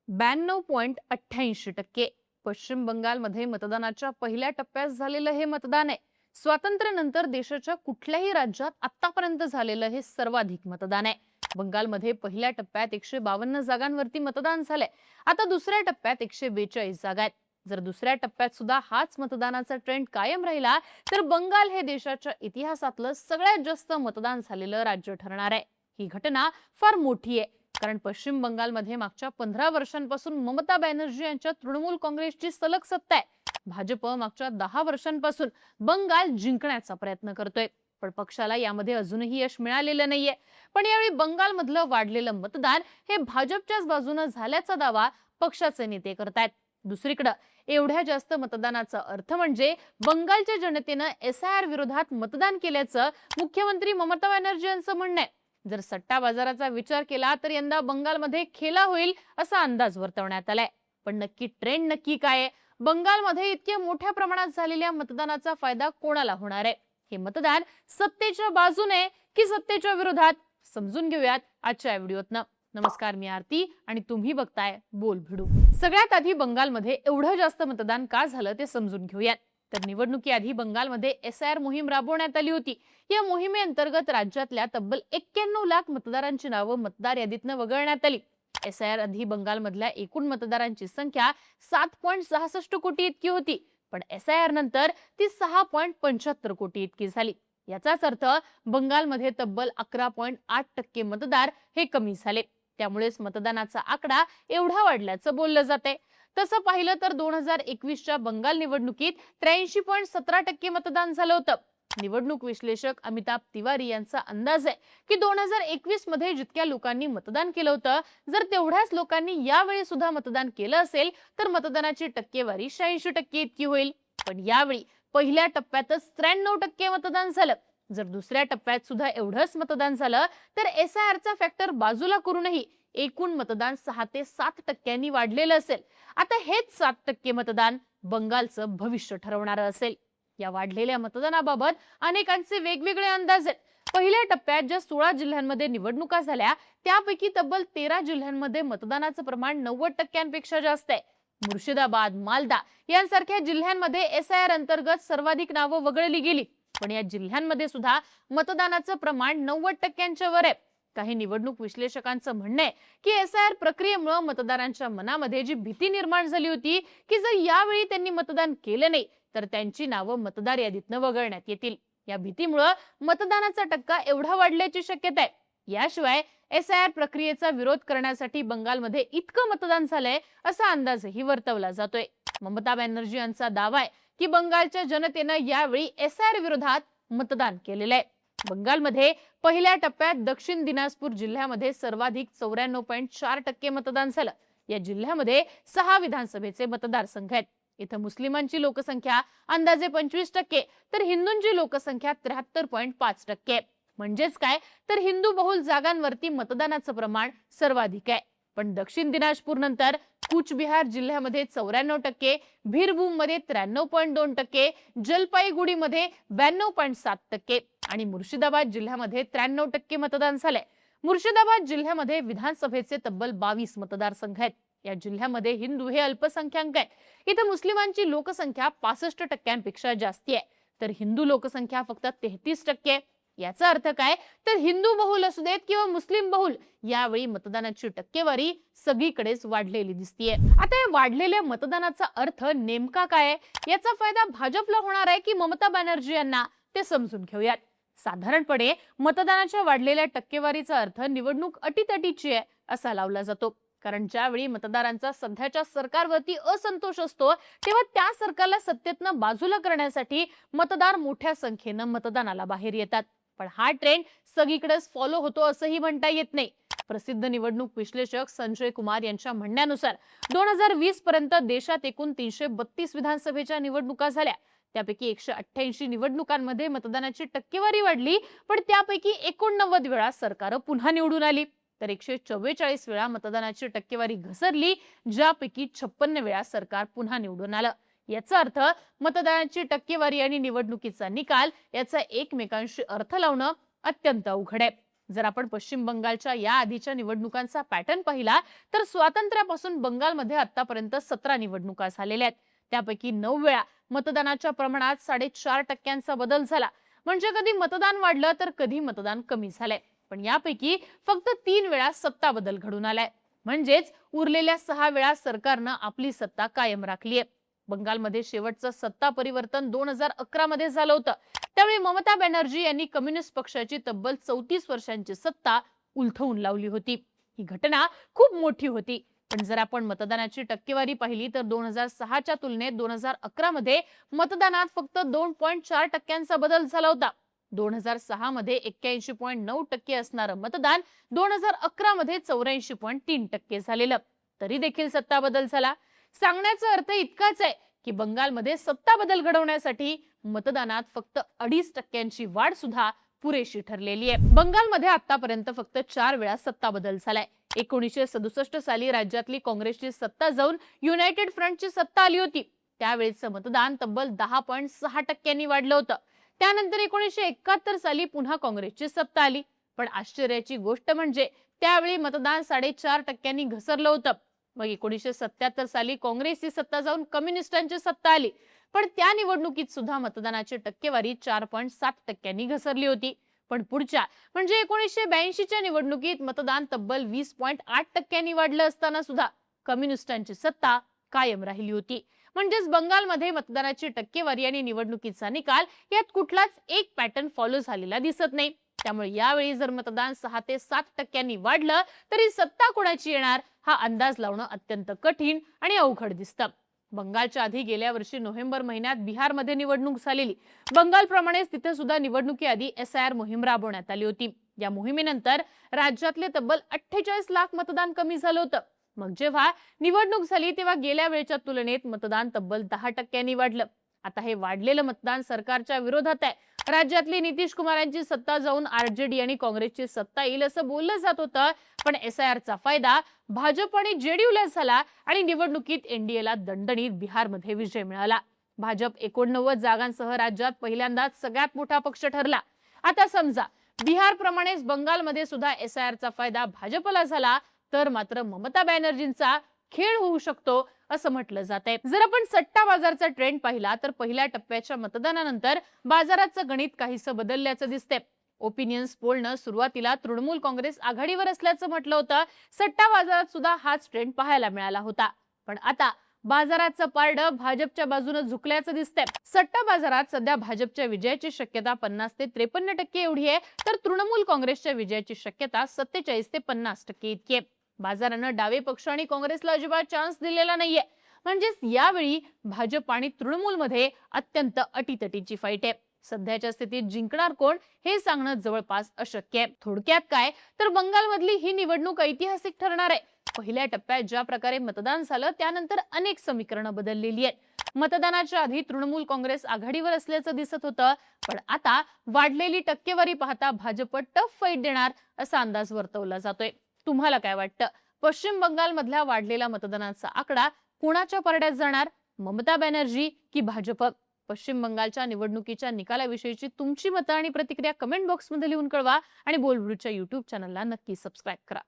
92.88%. पश्चिम बंगालमध्ये मतदानाच्या पहिल्या टप्प्यात झालेलं हे मतदान आहे. स्वातंत्र्यानंतर देशाच्या कुठल्याही राज्यात आतापर्यंत झालेलं हे सर्वाधिक मतदान आहे. बंगालमध्ये पहिल्या टप्प्यात 152 जागांवरती मतदान झालंय. आता दुसऱ्या टप्प्यात 142 जागा आहेत. जर दुसऱ्या टप्प्यात सुद्धा हाच मतदानाचा ट्रेंड कायम राहिला तर बंगाल हे देशाच्या इतिहासातलं सगळ्यात जास्त मतदान झालेलं राज्य ठरणार आहे. ही घटना फार मोठी आहे, कारण पश्चिम बंगालमध्ये मागच्या 15 वर्षांपासून ममता बॅनर्जी यांच्या तृणमूल काँग्रेसची सलग सत्ता आहे. भाजप मागच्या 10 वर्षांपासून बंगाल जिंकण्याचा प्रयत्न करतोय, पण पक्षाला यामध्ये अजूनही यश मिळालेलं नाहीये. पण यावेळी बंगालमधलं वाढलेलं मतदान हे भाजपच्याच बाजूने झाल्याचा दावा पक्षाचे नेते करतायत. दुसरीकडे एवढ्या जास्त मतदानाचा अर्थ म्हणजे बंगालच्या जनतेनं एसआयआर विरोधात मतदान केल्याचं मुख्यमंत्री ममता बॅनर्जी यांचं म्हणणं आहे. जर सट्टा बाजाराचा विचार केला तर यंदा बंगालमध्ये खेला होईल असा अंदाज वर्तवण्यात आलाय. पण नक्की ट्रेंड नक्की काय आहे? बंगालमध्ये इतक्या मोठ्या प्रमाणात झालेल्या मतदानाचा फायदा कोणाला होणार आहे? हे मतदान सत्तेच्या बाजूने की सत्तेच्या विरोधात? समजून घेऊयात आजच्या व्हिडिओतनं. नमस्कार, मी आरती आणि तुम्ही बघताय बोल भिडू. सगळ्यात आधी बंगालमध्ये एवढं जास्त मतदान का झालं ते समजून घेऊयात. तर निवडणुकीआधी बंगालमध्ये एसआयआर मोहीम राबवण्यात आली होती. या मोहिमेअंतर्गत राज्यातल्या तब्बल 91 लाख मतदारांची नावं मतदार यादीतनं वगळण्यात आली. एसआयआर आधी बंगालमधल्या एकूण मतदारांची संख्या 7.66 कोटी इतकी होती, पण एसआयआर नंतर ती 6.75 कोटी इतकी झाली. याचाच अर्थ बंगालमध्ये तब्बल 11.8% मतदार हे कमी झाले. त्यामुळेच मतदानाचा आकडा एवढा वाढल्याचं बोललं जाते. तसं पाहिलं तर 2021च्या बंगाल निवडणुकीत 83.17% मतदान झालं होतं. निवडणूक विश्लेषक अमिताभ तिवारी यांचा अंदाज आहे की 2021 मध्ये जितक्या लोकांनी मतदान केलं होतं, जर तेवढ्याच लोकांनी यावेळी सुद्धा मतदान केलं असेल तर मतदानाची टक्केवारी 86% इतकी होईल. पण यावेळी पहिल्या टप्प्यातच 93% मतदान झालं. जर दुसऱ्या टप्प्यात सुद्धा एवढंच मतदान झालं तर एसआयआरचा फॅक्टर बाजूला करूनही एकूण मतदान 6 ते 7% वाढलेलं असेल. आता हेच 7% मतदान बंगालचं भविष्य ठरवणारं असेल. या वाढलेल्या मतदानाबाबत अनेकांचे वेगवेगळे अंदाज आहेत. पहिल्या टप्प्यात ज्या 16 जिल्ह्यांमध्ये निवडणुका झाल्या त्यापैकी तब्बल 13 जिल्ह्यांमध्ये मतदानाचं प्रमाण 90%पेक्षा जास्त आहे. मुर्शिदाबाद, मालदा यांसारख्या जिल्ह्यांमध्ये एसआयआर अंतर्गत सर्वाधिक नावं वगळली गेली, पण या जिल्ह्यांमध्ये सुद्धा मतदानाचं प्रमाण 90%च्या वर आहे. काही निवडणूक विश्लेषकांचं म्हणणं आहे की एसआयआर प्रक्रियेमुळे मतदारांच्या मनामध्ये जी भीती निर्माण झाली होती की जर यावेळी त्यांनी मतदान केलं नाही तर त्यांची नावं मतदार यादीतनं वगळण्यात येतील, या भीतीमुळे मतदानाचा टक्का एवढा वाढल्याची शक्यता आहे. याशिवाय एसआयआर प्रक्रियेचा विरोध करण्यासाठी बंगालमध्ये इतकं मतदान झालंय असा अंदाजही वर्तवला जातोय. ममता बॅनर्जी यांचा दावा आहे की बंगालच्या जनतेनं यावेळी एसआयआर विरोधात मतदान केलेलं आहे. बंगालमध्ये पहिल्या टप्प्यात दक्षिण दिनाजपूर जिल्ह्यामध्ये सर्वाधिक 94.4% मतदान झालं. या जिल्ह्यामध्ये 6 विधानसभेचे मतदारसंघ आहेत. इथं मुस्लिमांची लोकसंख्या अंदाजे 25%, तर हिंदूंची लोकसंख्या 73.5%. म्हणजेच काय तर हिंदू बहुल जागांवरती मतदानाचं प्रमाण सर्वाधिक आहे. पण दक्षिण दिनाजपूर नंतर कूचबिहार जिल्ह्यामध्ये 94%, बीरभूम मध्ये 93.2%, जलपाईगुडीमध्ये 92.7% आणि मुर्शिदाबाद जिल्ह्यामध्ये 93% मतदान झालंय. मुर्शिदाबाद जिल्ह्यामध्ये विधानसभेचे तब्बल 22 मतदारसंघ आहेत. या जिल्ह्यामध्ये हिंदू हे अल्पसंख्याक आहेत. इथं मुस्लिमांची लोकसंख्या 65%पेक्षा जास्ती आहे, तर हिंदू लोकसंख्या फक्त 33%. याचा अर्थ काय तर हिंदू बहुल असू देत किंवा मुस्लिम बहुल, यावेळी मतदानाची टक्केवारी सगळीकडेच वाढलेली दिसतीये. आता या वाढलेल्या मतदानाचा अर्थ नेमका काय आहे? याचा फायदा भाजपला होणार आहे की ममता बॅनर्जी यांना, ते समजून घेऊयात. साधारणपणे मतदानाच्या वाढलेल्या टक्केवारीचा अर्थ निवडणूक अटीतटीची आहे असा लावला जातो. कारण ज्यावेळी मतदारांचा सध्याच्या सरकारवरती असंतोष असतो तेव्हा त्या सरकारला सत्तेतनं बाजूला करण्यासाठी मतदार मोठ्या संख्येनं मतदानाला बाहेर येतात. पण हा ट्रेंड सगळीकडेच फॉलो होतो असंही म्हणता येत नाही. प्रसिद्ध निवडणूक विश्लेषक संजय कुमार यांच्या म्हणण्यानुसार 2020 पर्यंत देशात एकूण 332 विधानसभेच्या निवडणुका झाल्या. त्यापैकी 188 निवडणुकांमध्ये मतदानाची टक्केवारी वाढली, पण त्यापैकी 89 वेळा सरकार पुन्हा निवडून आली. तर 144 वेळा मतदानाची टक्केवारी घसरली, ज्यापैकी 56 वेळा सरकार पुन्हा निवडून आलं. याचा अर्थ मतदानाची टक्केवारी आणि निवडणुकीचा निकाल याचा एकमेकांशी अर्थ लावणं अत्यंत अवघड आहे. जर आपण पश्चिम बंगालच्या या आधीच्या निवडणुकांचा पॅटर्न पाहिला तर स्वातंत्र्यापासून बंगालमध्ये आतापर्यंत 17 निवडणुका झालेल्या आहेत. त्यापैकी 9 वेळा मतदानाच्या प्रमाणात 4.5% बदल झाला. म्हणजे कधी मतदान वाढलं तर कधी मतदान कमी झालंय. पण यापैकी फक्त 3 वेळा सत्ता बदल घडून आलाय. म्हणजेच उरलेल्या 6 वेळा सरकारनं आपली सत्ता कायम राखलीये. बंगालमध्ये शेवटचं सत्ता परिवर्तन 2011 मध्ये झालं होतं. त्यावेळी ममता बॅनर्जी यांनी कम्युनिस्ट पक्षाची तब्बल 34 वर्षांची सत्ता उलथवून लावली होती. ही घटना खूप मोठी होती. पण जर आपण मतदानाची टक्केवारी पाहिली तर 2006च्या तुलनेत 2011 मध्ये मतदानात फक्त 2.4% बदल झाला होता. 2006 मध्ये 81.9% असणारं मतदान 2011 मध्ये 84.3% झालेलं. तरी देखील सत्ता बदल झाला. सांगण्याचा अर्थ इतकाच आहे की बंगालमध्ये सत्ता बदल घडवण्यासाठी मतदानात फक्त 2.5%ची वाढ सुद्धा पुरेशी ठरलेली आहे. बंगालमध्ये आतापर्यंत फक्त 4 वेळा सत्ता बदल झालाय. 1967 साली राज्यातली काँग्रेसची सत्ता जाऊन युनायटेड फ्रंटची सत्ता आली होती. त्यावेळेचं मतदान तब्बल 10.6%नी वाढलं होतं. त्यानंतर 1971 साली पुन्हा काँग्रेसची सत्ता आली. पण आश्चर्याची गोष्ट म्हणजे त्यावेळी मतदान 4.5%नी घसरलं होतं. मग 1977 साली काँग्रेसची सत्ता जाऊन कम्युनिस्टांची सत्ता आली. पण त्या निवडणुकीत सुद्धा मतदानाची टक्केवारी 4.7%नी घसरली होती. पण पुढच्या म्हणजे 1982च्या निवडणुकीत मतदान तब्बल 20.8%नी वाढलं असताना सुद्धा कम्युनिस्टांची सत्ता कायम राहिली होती. म्हणजेच बंगालमध्ये मतदानाची टक्केवारी आणि निवडणुकीचा निकाल यात कुठलाच एक पॅटर्न फॉलो झालेला दिसत नाही. त्यामुळे यावेळी जर मतदान 6 ते 7%नी वाढलं तरी सत्ता कोणाची येणार हा अंदाज लावणं अत्यंत कठीण आणि अवघड दिसतं. बंगालच्या आधी गेल्या वर्षी नोव्हेंबर महिन्यात बिहारमध्ये निवडणूक झालेली. बंगालप्रमाणेच तिथे सुद्धा निवडणुकीआधी SIR मोहीम राबवण्यात आली होती. या मोहिमेनंतर राज्यातले तब्बल 48 लाख मतदान कमी झालं होतं. मग जेव्हा निवडणूक झाली तेव्हा गेल्या वेळेच्या तुलनेत मतदान तब्बल 10%नी वाढलं. आता हे वाढलेलं मतदान सरकारच्या विरोधात आहे. राज्यातली नितीश कुमारांची सत्ता जाऊन RJD आणि काँग्रेसची सत्ता येईल असं बोललं जात होतं. पण SIRचा फायदा भाजप आणि JDUला झाला आणि निवडणुकीत NDAला दणदणीत बिहारमध्ये विजय मिळाला. भाजप 89 जागांसह राज्यात पहिल्यांदाच सगळ्यात मोठा पक्ष ठरला. आता समजा बिहार प्रमाणेच बंगालमध्ये सुद्धा SIRचा फायदा भाजपला झाला तर मात्र ममता बॅनर्जींचा खेळ होऊ शकतो असं म्हटलं जातंय. जर आपण सट्टा बाजारचा ट्रेंड पाहिला तर पहिल्या टप्प्याच्या मतदानानंतर बाजाराचं गणित काहीसं बदलल्याचं दिसतंय. ओपिनियन्स पोलनं सुरुवातीला तृणमूल काँग्रेस आघाडीवर असल्याचं म्हटलं होतं. सट्टा बाजारात सुद्धा हाच ट्रेंड पाहायला मिळाला होता. पण आता बाजाराचं पारडं भाजपच्या बाजूने झुकल्याचं दिसतंय. सट्टा बाजारात सध्या भाजपच्या विजयाची शक्यता 50 ते 53% एवढी आहे तर तृणमूल काँग्रेसच्या विजयाची शक्यता 47 ते 50% इतकी आहे. बाजारानं डावे पक्ष आणि काँग्रेसला अजिबात चान्स दिलेला नाहीये. म्हणजेच यावेळी भाजप आणि तृणमूलमध्ये अत्यंत अटीतटीची फाईट आहे. सध्याच्या स्थितीत जिंकणार कोण हे सांगणं जवळपास अशक्य आहे. थोडक्यात काय तर बंगालमधली ही निवडणूक ऐतिहासिक ठरणार आहे. पहिल्या टप्प्यात ज्या प्रकारे मतदान झालं त्यानंतर अनेक समीकरणं बदललेली आहेत. मतदानाच्या आधी तृणमूल काँग्रेस आघाडीवर असल्याचं दिसत होतं. पण आता वाढलेली टक्केवारी पाहता भाजप टफ फाईट देणार असा अंदाज वर्तवला जातोय. तुम्हाला काय वाटतं? पश्चिम बंगालमधल्या वाढलेला मतदानाचा आकडा कोणाच्या परड्यात जाणार? ममता बॅनर्जी की भाजप? पश्चिम बंगालच्या निवडणुकीच्या निकालाविषयीची तुमची मतं आणि प्रतिक्रिया कमेंट बॉक्समध्ये लिहून कळवा आणि बोलबिडूच्या YouTube चॅनलला नक्की सबस्क्राईब करा.